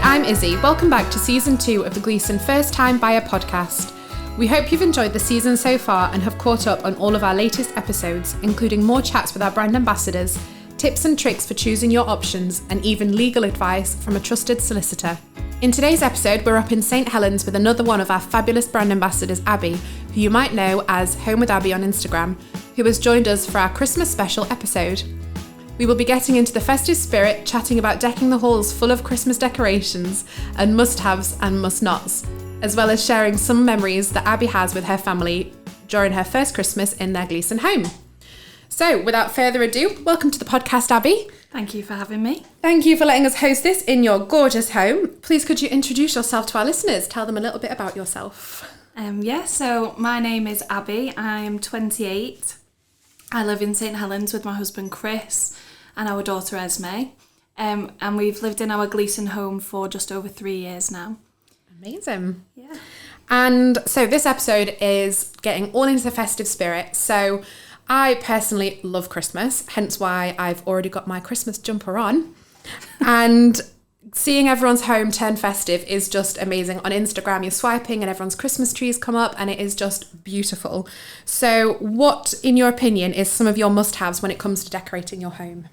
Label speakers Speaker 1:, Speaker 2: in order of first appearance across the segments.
Speaker 1: I'm Izzy. Welcome back to Season 2 of the Gleeson First Time Buyer podcast. We hope you've enjoyed the season so far and have caught up on all of our latest episodes, including more chats with our brand ambassadors, tips and tricks for choosing your options, and even legal advice from a trusted solicitor. In today's episode, we're up in St Helens with another one of our fabulous brand ambassadors, Abbie, who you might know as Home with Abbie on Instagram, who has joined us for our Christmas special episode. We will be getting into the festive spirit, chatting about decking the halls full of Christmas decorations and must-haves and must-nots, as well as sharing some memories that Abbie has with her family during her first Christmas in their Gleeson home. So, without further ado, welcome to the podcast, Abbie.
Speaker 2: Thank you for having me.
Speaker 1: Thank you for letting us host this in your gorgeous home. Please could you introduce yourself to our listeners? Tell them a little bit about yourself.
Speaker 2: So my name is Abbie. I am 28. I live in St Helens with my husband Chris and our daughter Esme. And we've lived in our Gleeson home for just over 3 years now.
Speaker 1: Amazing.
Speaker 2: Yeah.
Speaker 1: And so this episode is getting all into the festive spirit. So I personally love Christmas, hence why I've already got my Christmas jumper on. And seeing everyone's home turn festive is just amazing. On Instagram, you're swiping and everyone's Christmas trees come up and it is just beautiful. So what, in your opinion, is some of your must-haves when it comes to decorating your home?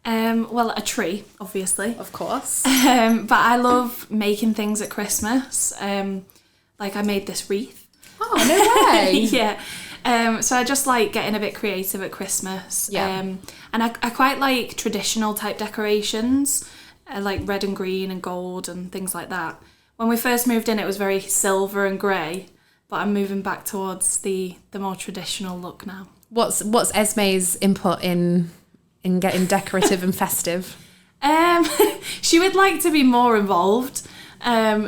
Speaker 2: Well, a tree, obviously.
Speaker 1: Of course.
Speaker 2: But I love making things at Christmas. Like I made this wreath.
Speaker 1: Oh, no way.
Speaker 2: Yeah. So I just like getting a bit creative at Christmas.
Speaker 1: Yeah.
Speaker 2: And I quite like traditional type decorations, like red and green and gold and things like that. When we first moved in, it was very silver and grey, but I'm moving back towards the more traditional look now.
Speaker 1: What's Esme's input in getting decorative and festive?
Speaker 2: She would like to be more involved.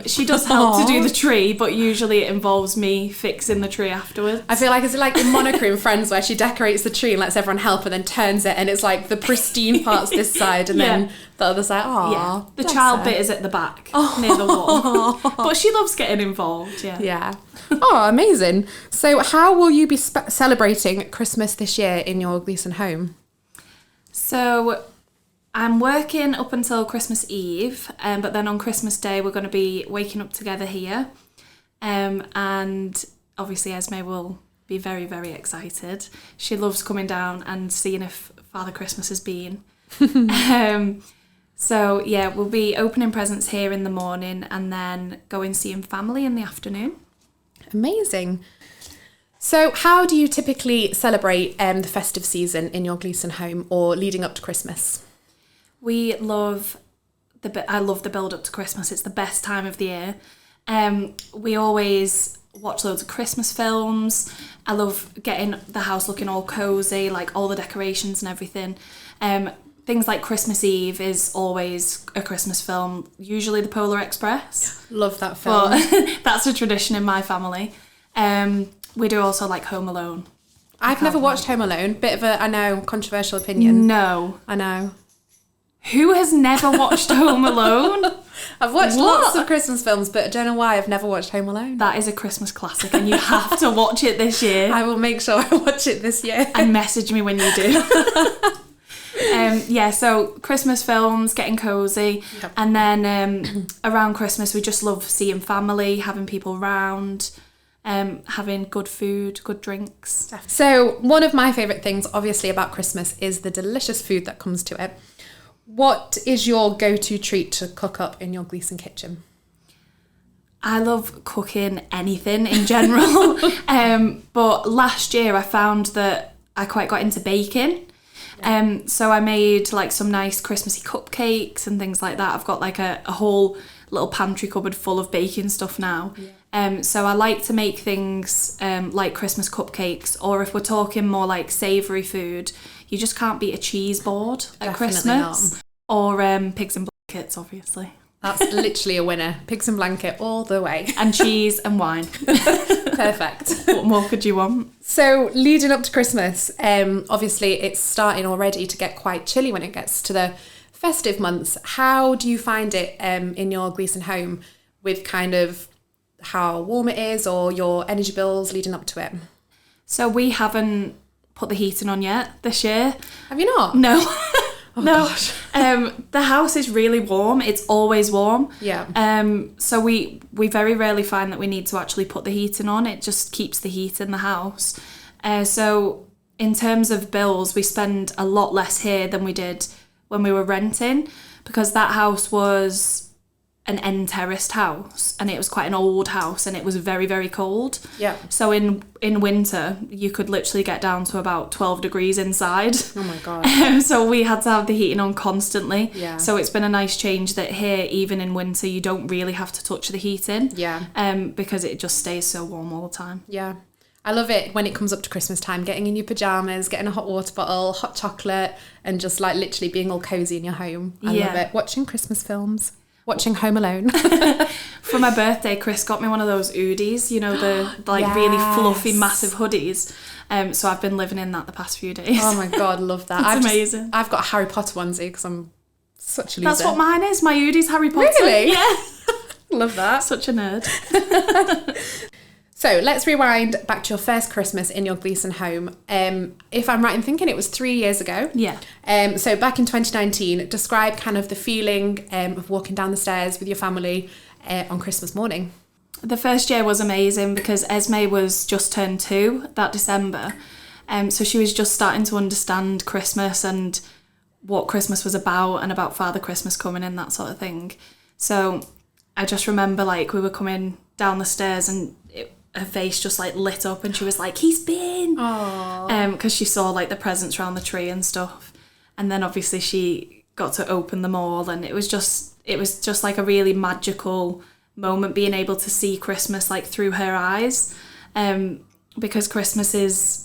Speaker 2: She does help to do the tree, but usually it involves me fixing the tree afterwards.
Speaker 1: I feel like it's like in Monica in Friends where she decorates the tree and lets everyone help and then turns it and it's like the pristine part's this side and then the other side. Oh,
Speaker 2: the child bit is at the back near the wall. But she loves getting involved.
Speaker 1: Yeah. Oh, amazing. So how will you be celebrating Christmas this year in your Gleeson home?
Speaker 2: So I'm working up until Christmas Eve, but then on Christmas Day we're going to be waking up together here. And obviously Esme will be very, very excited. She loves coming down and seeing if Father Christmas has been. So yeah, we'll be opening presents here in the morning and then going seeing family in the afternoon.
Speaker 1: Amazing. So how do you typically celebrate the festive season in your Gleeson home or leading up to Christmas?
Speaker 2: I love the build up to Christmas. It's the best time of the year. We always watch loads of Christmas films. I love getting the house looking all cozy, like all the decorations and everything. Things like Christmas Eve is always a Christmas film, usually The Polar Express.
Speaker 1: Love that film.
Speaker 2: But that's a tradition in my family. We do also like Home Alone.
Speaker 1: I've never watched Home Alone. Bit of a, I know, controversial opinion.
Speaker 2: No.
Speaker 1: I know.
Speaker 2: Who has never watched Home Alone?
Speaker 1: I've watched lots of Christmas films, but I don't know why I've never watched Home Alone.
Speaker 2: That is a Christmas classic and you have to watch it this year.
Speaker 1: I will make sure I watch it this year.
Speaker 2: And message me when you do. So Christmas films, getting cosy. Yep. And then around Christmas, we just love seeing family, having people round, having good food, good drinks.
Speaker 1: So one of my favourite things, obviously, about Christmas is the delicious food that comes to it. What is your go-to treat to cook up in your Gleeson kitchen?
Speaker 2: I love cooking anything in general. But last year I found that I quite got into baking. So I made like some nice Christmassy cupcakes and things like that. I've got like a whole little pantry cupboard full of baking stuff now. Yeah. So I like to make things like Christmas cupcakes, or if we're talking more like savoury food, you just can't beat a cheese board at
Speaker 1: Definitely
Speaker 2: Christmas.
Speaker 1: Not.
Speaker 2: Or pigs and blankets, obviously.
Speaker 1: That's literally a winner. Pigs and blanket all the way.
Speaker 2: And cheese and wine.
Speaker 1: Perfect.
Speaker 2: What more could you want?
Speaker 1: So leading up to Christmas, obviously it's starting already to get quite chilly when it gets to the festive months. How do you find it in your Gleeson home with kind of how warm it is or your energy bills leading up to it?
Speaker 2: So we haven't put the heating on yet this year.
Speaker 1: Have you not?
Speaker 2: No. No.
Speaker 1: Gosh.
Speaker 2: The house is really warm. It's always warm.
Speaker 1: Yeah.
Speaker 2: So we very rarely find that we need to actually put the heating on. It just keeps the heat in the house. So in terms of bills, we spend a lot less here than we did when we were renting, because that house was an end terraced house, and it was quite an old house, and it was very, very cold.
Speaker 1: Yeah.
Speaker 2: So in winter, you could literally get down to about 12 degrees inside.
Speaker 1: Oh my God.
Speaker 2: So we had to have the heating on constantly.
Speaker 1: Yeah.
Speaker 2: So it's been a nice change that here, even in winter, you don't really have to touch the heating.
Speaker 1: Yeah.
Speaker 2: Because it just stays so warm all the time.
Speaker 1: Yeah. I love it when it comes up to Christmas time, getting in your pyjamas, getting a hot water bottle, hot chocolate, and just like literally being all cozy in your home. I love it. Watching Christmas films. Watching Home Alone.
Speaker 2: For my birthday, Chris got me one of those hoodies, you know, the like really fluffy, massive hoodies. So I've been living in that the past few days.
Speaker 1: Oh my God, love that.
Speaker 2: It's amazing.
Speaker 1: I've got a Harry Potter onesie because I'm such a loser.
Speaker 2: That's what mine is. My hoodie's Harry Potter.
Speaker 1: Really?
Speaker 2: Yeah.
Speaker 1: Love that.
Speaker 2: Such a nerd.
Speaker 1: So let's rewind back to your first Christmas in your Gleeson home. If I'm right in thinking, it was 3 years ago.
Speaker 2: Yeah.
Speaker 1: So back in 2019, describe kind of the feeling of walking down the stairs with your family on Christmas morning.
Speaker 2: The first year was amazing because Esme was just turned 2 that December. So she was just starting to understand Christmas and what Christmas was about, and about Father Christmas coming in, that sort of thing. So I just remember like we were coming down the stairs and her face just like lit up, and she was like, "He's been," because she saw like the presents around the tree and stuff. And then obviously she got to open them all, and it was just like a really magical moment, being able to see Christmas like through her eyes, because Christmas is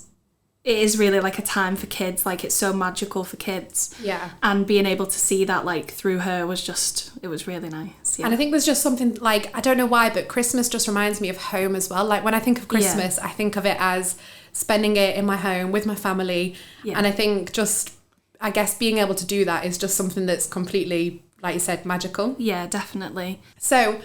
Speaker 2: really like a time for kids, like it's so magical for kids.
Speaker 1: Yeah.
Speaker 2: And being able to see that like through her was it was really nice. Yeah.
Speaker 1: And I think there's just something like, I don't know why, but Christmas just reminds me of home as well. Like when I think of Christmas, I think of it as spending it in my home with my family. Yeah. And I think just, I guess being able to do that is just something that's completely, like you said, magical.
Speaker 2: Yeah, definitely.
Speaker 1: So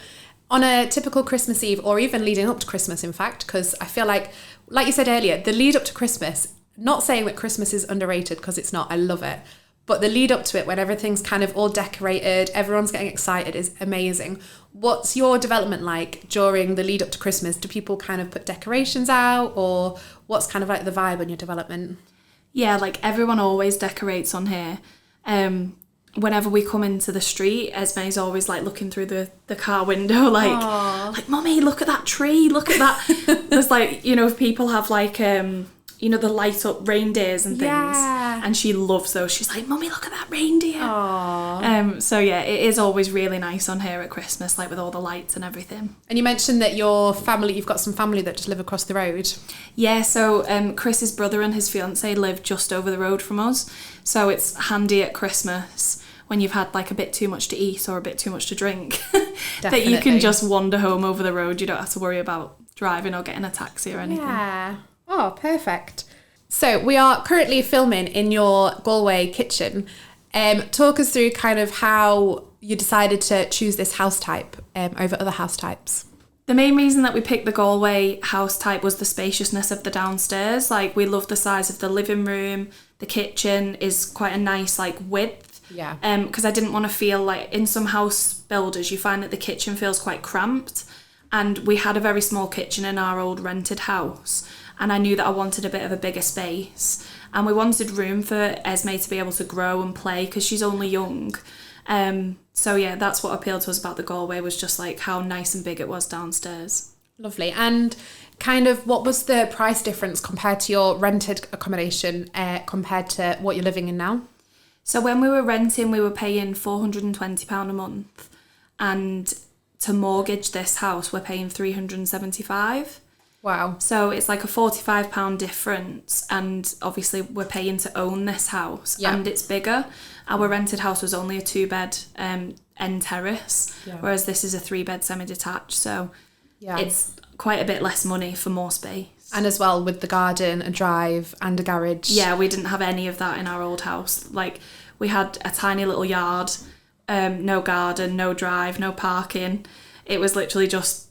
Speaker 1: on a typical Christmas Eve, or even leading up to Christmas, in fact, because I feel like you said earlier, the lead up to Christmas, not saying that Christmas is underrated, because it's not, I love it. But the lead up to it, when everything's kind of all decorated, everyone's getting excited, is amazing. What's your development like during the lead up to Christmas? Do people kind of put decorations out, or what's kind of like the vibe on your development? Yeah,
Speaker 2: like everyone always decorates on here. Whenever we come into the street, Esme's always like looking through the car window, like, "Mummy, look at that tree, look at that." There's like, you know, people have like, you know, the light up reindeers and things.
Speaker 1: Yeah.
Speaker 2: And she loves those. She's like, "Mummy, look at that reindeer."
Speaker 1: Aww.
Speaker 2: So yeah, it is always really nice on here at Christmas, like with all the lights and everything.
Speaker 1: And you mentioned that your family, you've got some family that just live across the road.
Speaker 2: Yeah, so Chris's brother and his fiancée live just over the road from us. So it's handy at Christmas when you've had like a bit too much to eat or a bit too much to drink that you can just wander home over the road. You don't have to worry about driving or getting a taxi or anything.
Speaker 1: Yeah. Oh, perfect. So we are currently filming in your Galway kitchen. Talk us through kind of how you decided to choose this house type over other house types.
Speaker 2: The main reason that we picked the Galway house type was the spaciousness of the downstairs. Like, we love the size of the living room. The kitchen is quite a nice like width.
Speaker 1: Yeah.
Speaker 2: Because I didn't want to feel like, in some house builders you find that the kitchen feels quite cramped, and we had a very small kitchen in our old rented house, and I knew that I wanted a bit of a bigger space, and we wanted room for Esme to be able to grow and play because she's only young. So yeah, that's what appealed to us about the Galway, was just like how nice and big it was downstairs.
Speaker 1: Lovely. And kind of what was the price difference compared to your rented accommodation compared to what you're living in now?
Speaker 2: So when we were renting, we were paying £420 a month, and to mortgage this house, we're paying £375.
Speaker 1: Wow.
Speaker 2: So it's like a £45 difference, and obviously we're paying to own this house, and it's bigger. Our rented house was only a 2-bed end terrace, whereas this is a 3-bed semi-detached, so it's quite a bit less money for more space.
Speaker 1: And as well with the garden, a drive and a garage.
Speaker 2: Yeah, we didn't have any of that in our old house. Like, we had a tiny little yard, no garden, no drive, no parking. It was literally just,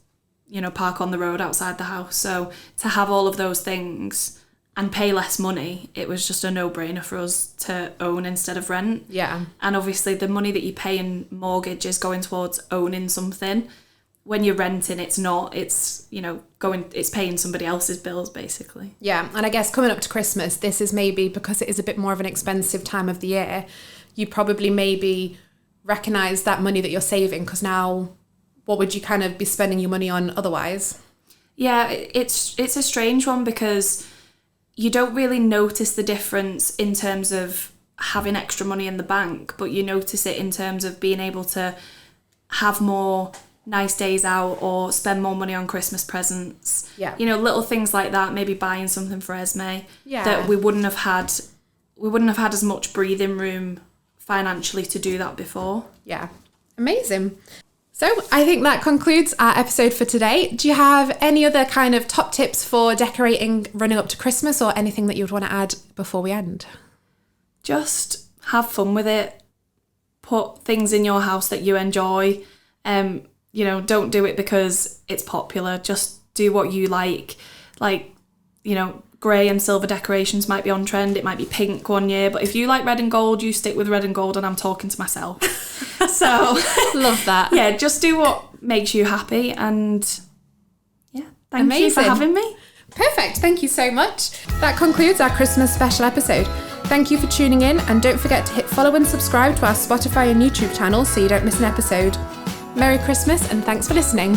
Speaker 2: you know, park on the road outside the house. So to have all of those things and pay less money, it was just a no-brainer for us to own instead of rent.
Speaker 1: Yeah.
Speaker 2: And obviously the money that you pay in mortgage is going towards owning something. When you're renting, it's not. It's, it's paying somebody else's bills, basically.
Speaker 1: Yeah, and I guess coming up to Christmas, this is maybe, because it is a bit more of an expensive time of the year, you probably maybe recognise that money that you're saving, because now what would you kind of be spending your money on otherwise?
Speaker 2: Yeah, it's a strange one, because you don't really notice the difference in terms of having extra money in the bank, but you notice it in terms of being able to have more nice days out or spend more money on Christmas presents.
Speaker 1: Yeah.
Speaker 2: Little things like that, maybe buying something for Esme
Speaker 1: Yeah.
Speaker 2: that we wouldn't have had as much breathing room financially to do that before.
Speaker 1: Yeah. Amazing. So I think that concludes our episode for today. Do you have any other kind of top tips for decorating running up to Christmas, or anything that you would want to add before we end?
Speaker 2: Just have fun with it. Put things in your house that you enjoy. Don't do it because it's popular. Just do what you like. Grey and silver decorations might be on trend. It might be pink one year. But if you like red and gold, you stick with red and gold, and I'm talking to myself. So
Speaker 1: love that.
Speaker 2: Yeah, just do what makes you happy. And yeah, thank you for having me.
Speaker 1: Perfect. Thank you so much. That concludes our Christmas special episode. Thank you for tuning in, and don't forget to hit follow and subscribe to our Spotify and YouTube channel so you don't miss an episode. Merry Christmas, and thanks for listening.